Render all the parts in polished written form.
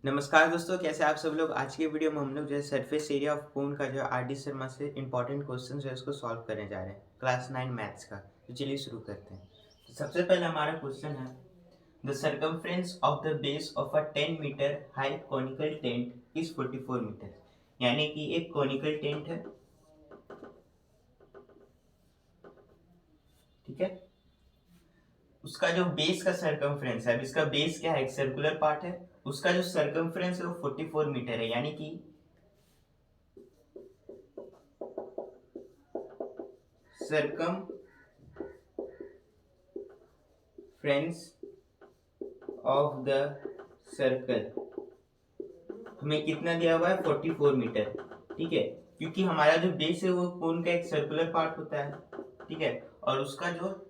नमस्कार दोस्तों, कैसे आप सब लोग। आज के वीडियो में हम लोग जो है सरफेस एरिया ऑफ कोन का जो आर डी शर्मा से इंपॉर्टेंट क्वेश्चन जो है उसको सॉल्व करने जा रहे हैं क्लास 9 मैथ्स का। तो चलिए शुरू करते हैं। तो सबसे पहले हमारा क्वेश्चन है the circumference of the base of a 10 metre high conical tent is 44 metre. यानी कि एक कॉनिकल टेंट है, ठीक है। उसका जो बेस का सर्कमफ्रेंस है, अब इसका बेस क्या है, एक सर्कुलर पार्ट है, उसका जो सर्कमफ्रेंस है वो 44 मीटर है। यानी कि सर्कमफ्रेंस ऑफ द सर्कल हमें कितना दिया हुआ है, 44 मीटर, ठीक है। क्योंकि हमारा जो बेस है वो कोन का एक सर्कुलर पार्ट होता है, ठीक है, और उसका जो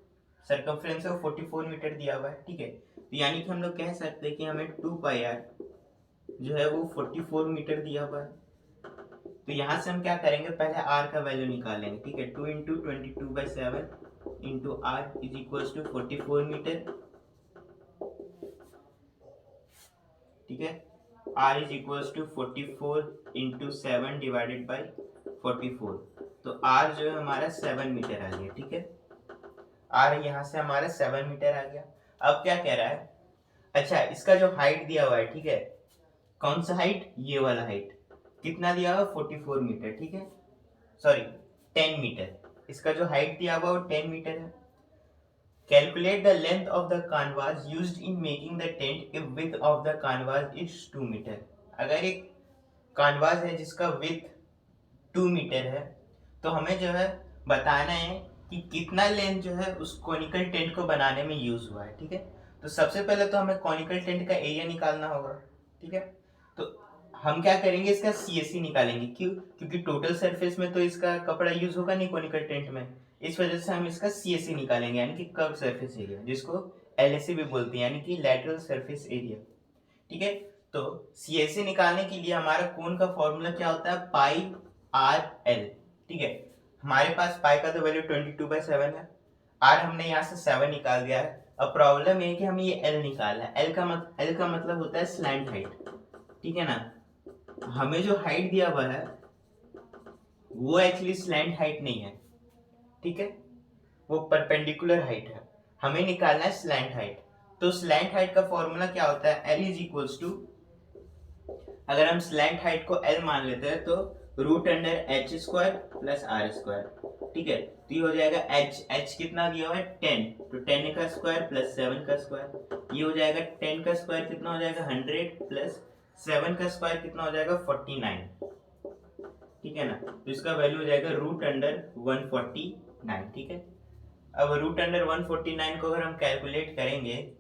सर्कमफ्रेंस है वो 44 मीटर दिया हुआ है, ठीक है। तो यानी कि हम लोग कह सकते हैं कि हमें 2πr जो है वो 44 मीटर दिया हुआ है। तो यहाँ से हम क्या करेंगे, पहले r का वैल्यू निकालेंगे, ठीक है। 2 into 22/7 into R is equal to 44 metre, ठीक है। r is equal to 44 into 7 divided by 44। तो r जो है हमारा 7 मीटर आ गया, ठीक है। r यहाँ से हमारा 7 मीटर आ गया। अब क्या कह रहा है, अच्छा इसका जो हाइट दिया हुआ है, ठीक है, कौन सा हाइट, ये वाला हाइट कितना दिया हुआ है, 44 मीटर, ठीक है, सॉरी 10 मीटर। इसका जो हाइट दिया हुआ है वो 10 मीटर है। Calculate the length of the canvas used in making the tent if width of the canvas is 2 metre. अगर एक कानवास है जिसका विथ 2 मीटर है, तो हमें जो है बताना है कि कितना लेंथ जो है उस कॉनिकल टेंट को बनाने में यूज हुआ है, ठीक है। तो सबसे पहले तो हमें कॉनिकल टेंट का एरिया निकालना होगा, ठीक है। तो हम क्या करेंगे, इसका सीएससी निकालेंगे। क्यों? क्योंकि टोटल सरफेस में तो इसका कपड़ा यूज होगा नहीं कॉनिकल टेंट में, इस वजह से हम इसका सीएससी निकालेंगे, यानी कि कर्व सरफेस एरिया, जिसको एलएसए भी बोलते हैं, यानी कि लैटरल सरफेस एरिया, ठीक है। तो सीएससी निकालने के लिए हमारा कोण का फॉर्मूला क्या होता है, पाई आर एल, ठीक है। हमारे पास पाई का तो वैल्यू 22/7 है, आर हमने यहाँ से 7 निकाल दिया है। अब प्रॉब्लम ये है कि हमें ये एल निकालना है। एल का मतलब होता है स्लैंट हाइट, ठीक है ना। हमें जो हाइट दिया हुआ है वो एक्चुअली स्लैंट हाइट नहीं है, ठीक है, वो परपेंडिकुलर हाइट है। हमें निकालना है स्लैंट हाइट। तो स्लैंट हाइट का फॉर्मूला क्या होता है, एल इज इक्वल्स टू, अगर हम स्लैंट हाइट को एल मान लेते हैं तो root under H square plus R square, ठीक है। तो ये हो जाएगा एच कितना दिया हुआ है 10, तो 10 का स्क्वायर प्लस 7 का स्क्वायर, ये हो जाएगा 10 का स्क्वायर कितना हो जाएगा 100 प्लस 7 का स्क्वायर कितना हो जाएगा 49, ठीक है ना। तो इसका वैल्यू हो जाएगा रूट अंडर 149, ठीक है। अब रूट अंडर 149 को अगर हम कैलकुलेट करेंगे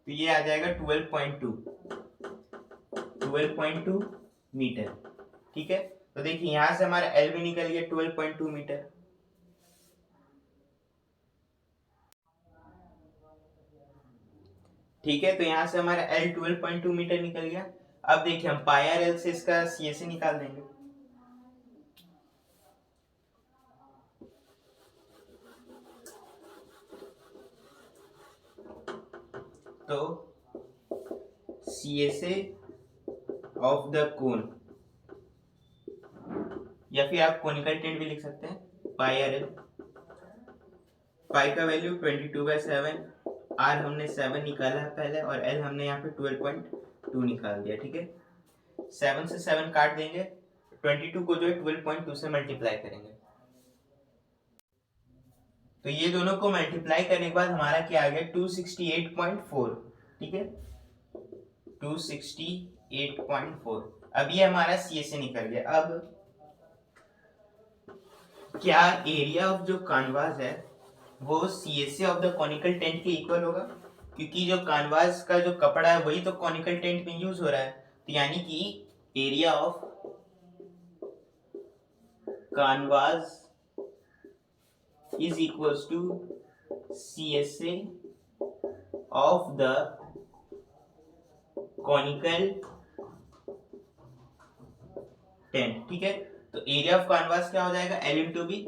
तो ये आ जाएगा 12.2 मीटर, ठीक है। तो देखिए यहां से हमारा एल भी निकल गया 12.2 मीटर, ठीक है। तो यहां से हमारा एल 12.2 मीटर निकल गया। अब देखिए हम पाई आर एल से इसका सीएससी निकाल देंगे। तो सीएसए ऑफ द कोन, या फिर आप कोनिकल टेंट भी लिख सकते हैं, पाई आर एल, पाई का वैल्यू 22/7, आर हमने 7 निकाला है पहले, और एल हमने यहाँ पे 12.2 निकाल दिया, ठीक है। 7 से 7 काट देंगे, 22 को जो है 12.2 से मल्टीप्लाई करेंगे। तो ये दोनों को मल्टीप्लाई करने के बाद हमारा क्या आ गया 268.4, ठीक है, 268.4। अब ये हमारा सीएसए निकल गया। अब क्या एरिया ऑफ जो कानवास है वो CSA of the conical tent के इक्वल होगा, क्योंकि जो कानवास का जो कपड़ा है वही तो कॉनिकल टेंट में यूज हो रहा है। तो यानी कि area of canvas is equals to CSA of the conical tent. ठीक है, तो एरिया ऑफ कैनवास क्या हो जाएगा, L into B.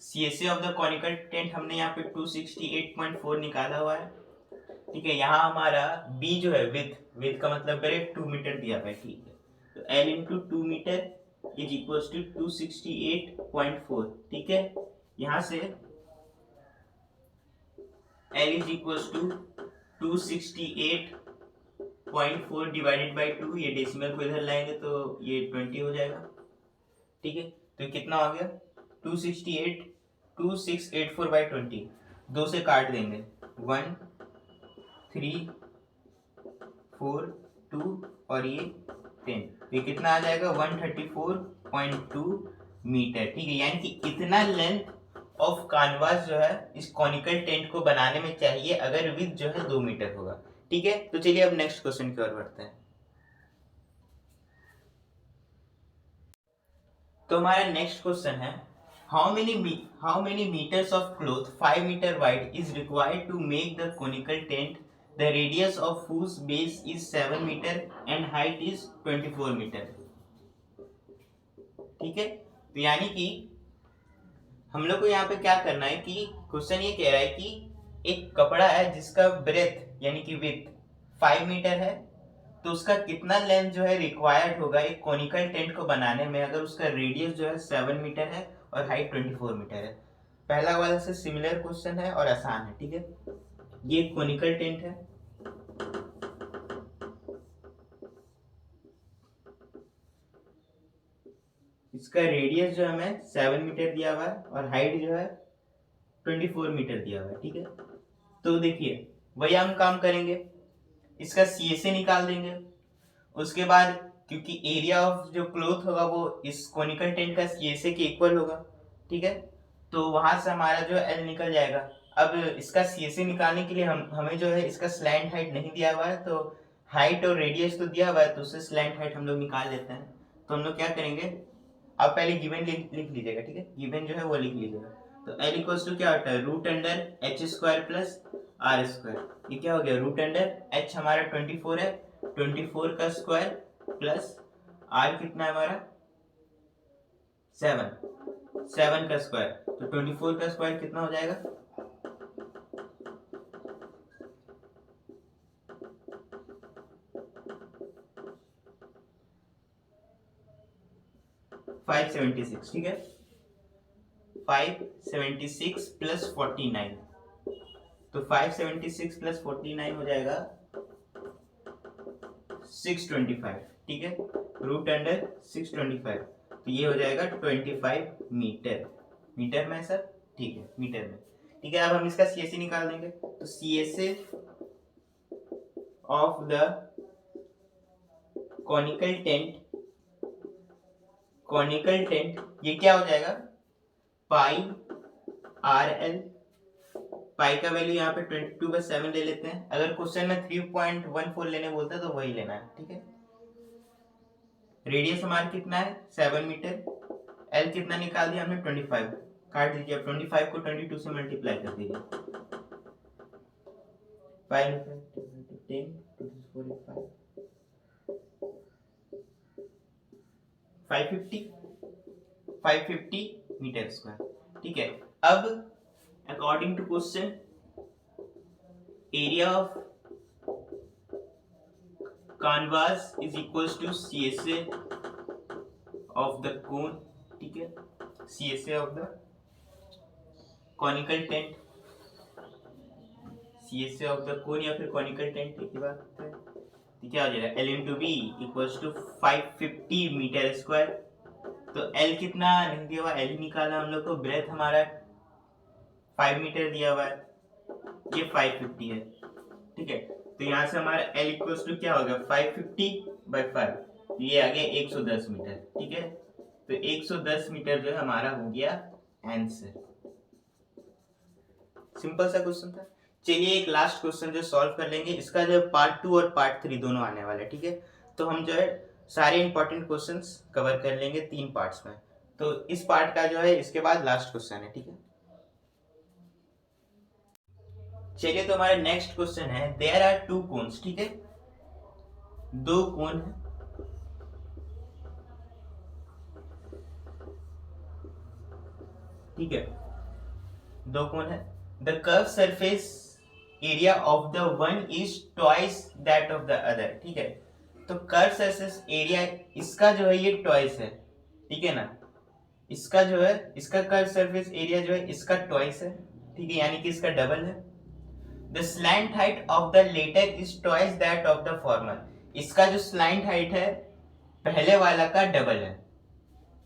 CSA of the conical tent हमने यहाँ पे 268.4 निकाला हुआ है। ठीक है, यहाँ हमारा B जो है विथ का मतलब करे 2 मीटर दिया हुआ है। ठीक है, तो L into 2 metre is equals to 268.4। ठीक है, यहाँ से L is equals to 268.4 divided by 2, ये डेसिमल को इधर लाएंगे तो ये 20 हो जाएगा। ठीक है, तो कितना हो गया 2684 बाई 20, 2 से काट देंगे 1 3 4 2 और ये 10, तो ये कितना आ जाएगा 134.2 मीटर। ठीक है, यानी कि इतना लेंथ ऑफ कैनवास जो है इस कॉनिकल टेंट को बनाने में चाहिए अगर विड्थ जो है 2 मीटर होगा। ठीक है, तो चलिए अब नेक्स्ट क्वेश्चन की ओर बढ़ते हैं। तो हमारा नेक्स्ट क्वेश्चन है how many metres of cloth 5 metre wide is required to make the conical tent the radius of whose base is 7 metre and height is 24 metre. ठीक है, तो यानी कि हम लोग को यहाँ पे क्या करना है कि क्वेश्चन ये कह रहा है कि एक कपड़ा है जिसका ब्रेथ यानी कि विड्थ 5 मीटर है, तो उसका कितना लेंथ जो है रिक्वायर्ड होगा एक कॉनिकल टेंट को बनाने में अगर उसका रेडियस जो है 7 मीटर है और हाइट 24 मीटर है। पहला वाला से सिमिलर क्वेश्चन है और आसान है। ठीक है, ये कॉनिकल टेंट है, इसका रेडियस जो हमें 7 मीटर दिया हुआ है और हाइट जो है 24 मीटर दिया हुआ है। ठीक है, तो देखिए वही हम काम करेंगे, इसका CSA निकाल देंगे। उसके बाद क्योंकि एरिया ऑफ जो क्लॉथ होगा वो इस कॉनिकल टेंट का CSA के इक्वल होगा। ठीक है, तो वहां से हमारा जो L निकल जाएगा। अब इसका CSA निकालने के लिए हमें जो है इसका स्लैंट हाइट नहीं दिया हुआ है, तो हाइट और रेडियस तो दिया हुआ है, तो उससे स्लैंट हाइट हम लोग निकाल लेते हैं। तो हम लोग क्या करेंगे, आप पहले गिवन लिख लीजिएगा। ठीक है, गिवन जो है वो लिख लीजिएगा। तो L इक्वल्स टू क्या होता है root under H square plus R square. ये क्या हो गया रूट अंडर एच हमारा 24 है, 24 का स्क्वायर प्लस आर कितना है हमारा 7 का स्क्वायर, तो 24 का स्क्वायर कितना हो जाएगा 576। ठीक है, 576 प्लस 49, तो 576 प्लस 49 हो जाएगा 625। ठीक है, रूट अंडर 625, तो ये हो जाएगा 25 मीटर। मीटर में सर, ठीक है मीटर में। ठीक है, अब हम इसका CSA निकाल देंगे। तो CSA of the conical tent ये क्या हो जाएगा पाई RL। पाई का वैल्यू यहाँ पे 22/7 ले लेते हैं। अगर क्वेश्चन में 3.14 लेने बोलता है तो वही लेना है। ठीक है, रेडियस हमारा कितना है 7 मीटर, L कितना निकाल दिया हमने 25, काट दीजिए। अब 25 को 22 से मल्टीप्लाई कर दीजिए। 550 मीटर स्क्वायर। ठीक है, अब according to question area of canvas is equals to CSA of the cone. ठीक है, CSA of the conical tent, CSA of the cone या फिर कॉनिकल टेंट एक ही बात है। तो क्या हो जाएगा L into B equals to 550 metre square. तो L कितना नहीं दिया हुआ, L निकाला हम लोग को, ब्रेथ हमारा 5 मीटर दिया हुआ है, ये 550 है। ठीक है, तो यहाँ से हमारा L इक्वल्स टू क्या होगा 550/5, ये आ गया 110 मीटर। ठीक है, तो 110 मीटर जो है हमारा हो गया आंसर। सिंपल सा क्वेश्चन था। चलिए एक लास्ट क्वेश्चन जो सॉल्व कर लेंगे, इसका जो पार्ट 2 और पार्ट 3 दोनों आने वाले हैं। ठीक है, तो हम जो है सारे इंपॉर्टेंट क्वेश्चंस कवर कर लेंगे 3 पार्ट्स में। तो इस पार्ट का जो है इसके बाद लास्ट क्वेश्चन है, ठीक है। चलिए तो हमारा नेक्स्ट क्वेश्चन है, देयर आर टू कोन्स, ठीक है, दो कोन है, ठीक है, दो कोन है। The curve surface area of the one is twice that of the other, ठीक है। तो कर्व सरफेस एरिया इसका जो है ये ट्वाइस है, ठीक है ना, इसका जो है इसका कर्व सरफेस एरिया जो है इसका ट्वाइस है, ठीक है, यानी कि इसका डबल है। The slant height of the latter is twice that of the former, इसका जो स्लैंट हाइट है पहले वाला का डबल है।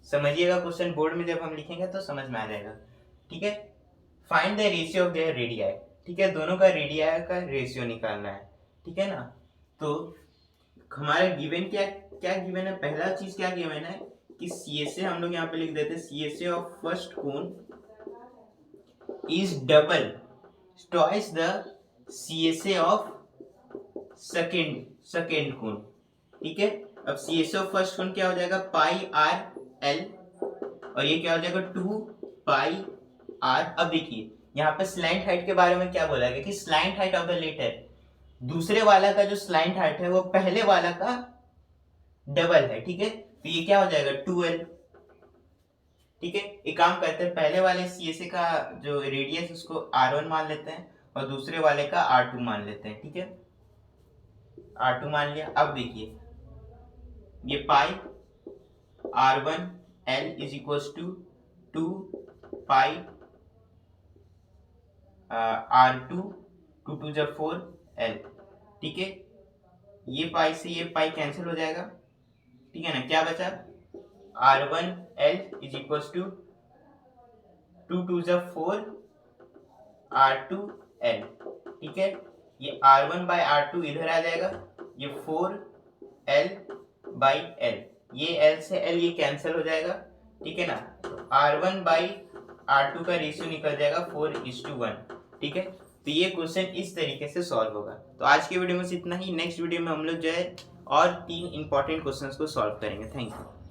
समझिएगा, क्वेश्चन बोर्ड में जब हम लिखेंगे तो समझ में आ जाएगा, ठीक है। Find the ratio of their radii, ठीक है, दोनों का रेडियाई का रेशियो निकालना है, ठीक है ना। तो हमारा गिवन क्या क्या गिवन है, पहला चीज क्या गिवन है कि CSA हम लोग यहाँ पे लिख देते हैं, CSA of first cone is double twice the CSA of second cone, ठीक है। अब CSA ऑफ फर्स्ट कोन क्या हो जाएगा, पाई आर एल, और ये क्या हो जाएगा 2 पाई आर। अब देखिए यहाँ पे स्लैंट हाइट के बारे में क्या बोला गया कि slant height of the latter, दूसरे वाला का जो स्लैंट हाइट है वो पहले वाला का डबल है, ठीक है। तो ये क्या हो जाएगा 2L, ठीक है। एक काम करते हैं, पहले वाले CSA का जो रेडियस उसको R1 मान लेते हैं और दूसरे वाले का R2 मान लेते हैं, ठीक है। R2 मान लिया। अब देखिए ये pi R1 L is equal to 2 pi R2, 2 2 जा 4 L, ठीक है। ये पाई से ये पाई कैंसिल हो जाएगा, ठीक है ना, क्या बचा R1 L is equal to 2 2 जा 4 R2 L, ठीक है। ये R1 बाई R2 इधर आ जाएगा, ये 4 L बाई L, ये L से L ये कैंसिल हो जाएगा, ठीक है ना। R1 बाई R2 का रेशियो निकल जाएगा 4:1, ठीक है। तो ये क्वेश्चन इस तरीके से सॉल्व होगा। तो आज की वीडियो में इतना ही, नेक्स्ट वीडियो में हम लोग जो है और 3 इंपॉर्टेंट क्वेश्चंस को सॉल्व करेंगे। Thank you.